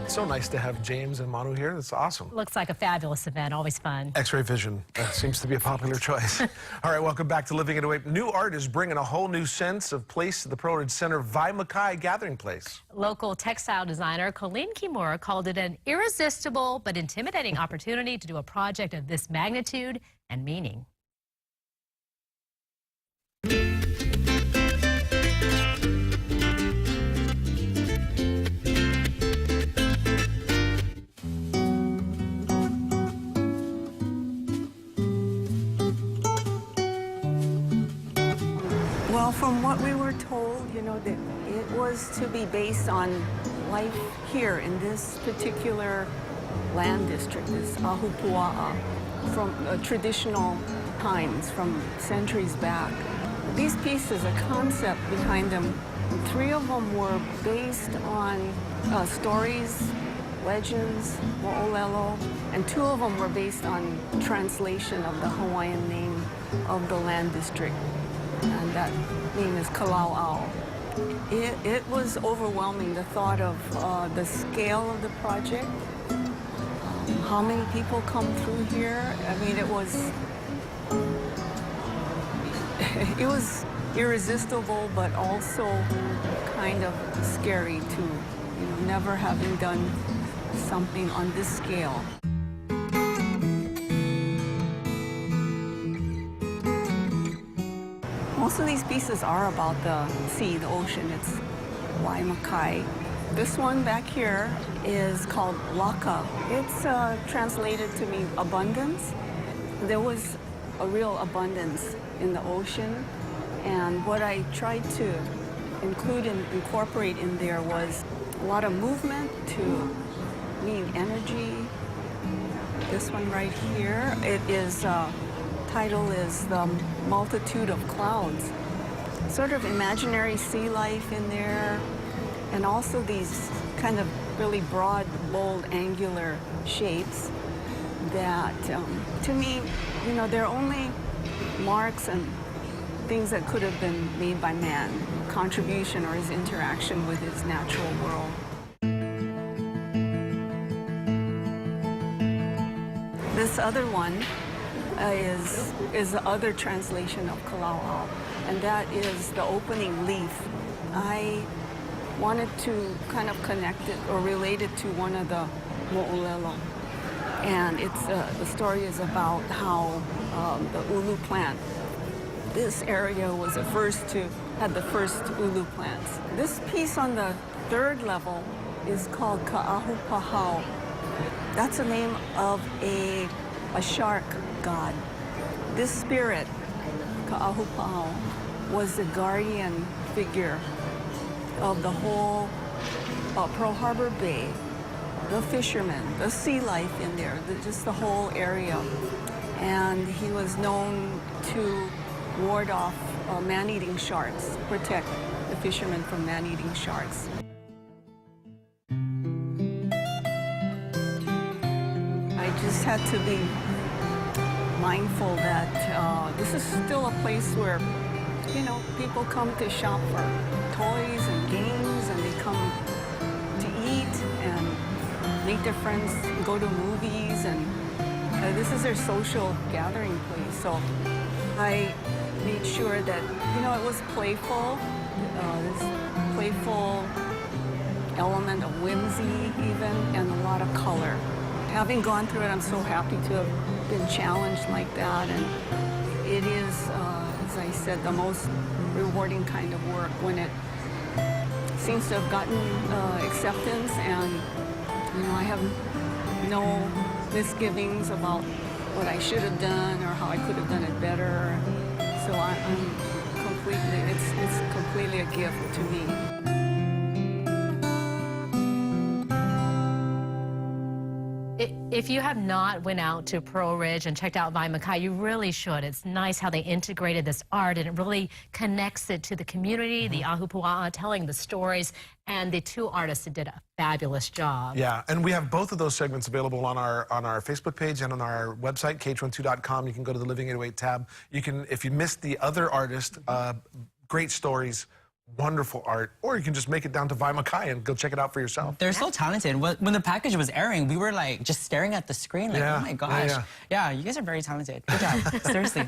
It's so nice to have James and Manu here. That's awesome. Looks like a fabulous event. Always fun. X-ray vision seems to be a popular choice. All right, welcome back to Living It Away. New art is bringing a whole new sense of place to the Pearl Ridge Center Waimakai Gathering Place. Local textile designer Colleen Kimura called it an irresistible but intimidating opportunity to do a project of this magnitude and meaning. Well, from what we were told, that it was to be based on life here in this particular land district, this Ahupua'a, from traditional times, from centuries back. These pieces, a concept behind them, 3 of them were based on stories, legends, mo'olelo, and 2 of them were based on translation of the Hawaiian name of the land district. And that name is Kalau'au. It was overwhelming, the thought of the scale of the project, how many people come through here. I mean, it was irresistible, but also kind of scary too, never having done something on this scale. Most of these pieces are about the sea, the ocean. It's Waimakai. This one back here is called Laka. It's translated to mean abundance. There was a real abundance in the ocean, and what I tried to include and incorporate in there was a lot of movement to mean energy. This one right here, it is title is The Multitude of Clouds. Sort of imaginary sea life in there, and also these kind of really broad, bold, angular shapes that, to me, they're only marks and things that could have been made by man, contribution or his interaction with his natural world. This other one is the other translation of Kalau'au, and that is the opening leaf. I wanted to kind of connect it or relate it to one of the mo'olelo, and the story is about how the ulu plant. This area was the first had the first ulu plants. This piece on the 3rd level is called Ka'ahupahau. That's the name of a shark god. This spirit, Ka'ahupa'au, was the guardian figure of the whole Pearl Harbor Bay, the fishermen, the sea life in there, just the whole area. And he was known to ward off man-eating sharks, protect the fishermen from man-eating sharks. I just had to be mindful that this is still a place where, people come to shop for toys and games, and they come to eat and meet their friends, go to movies, and this is their social gathering place. So I made sure that, it was playful, this playful element of whimsy even, and a lot of color. Having gone through it, I'm so happy to have been challenged like that, and it is, as I said, the most rewarding kind of work when it seems to have gotten acceptance, and I have no misgivings about what I should have done or how I could have done it better. So I'm completely, it's completely a gift to me. If you have not went out to Pearl Ridge and checked out Waimakai, you really should. It's nice how they integrated this art, and it really connects it to the community, the Ahupua'a, telling the stories, and the 2 artists that did a fabulous job. Yeah, and we have both of those segments available on our Facebook page and on our website, kh12.com. You can go to the Living 808 tab. You can, if you missed the other artist, great stories, Wonderful art. Or you can just make it down to Vaimakai and go check it out for yourself. They're so talented. When the package was airing, we were like just staring at the screen like, Yeah, oh my gosh. yeah. Yeah, you guys are very talented. Good job. Seriously.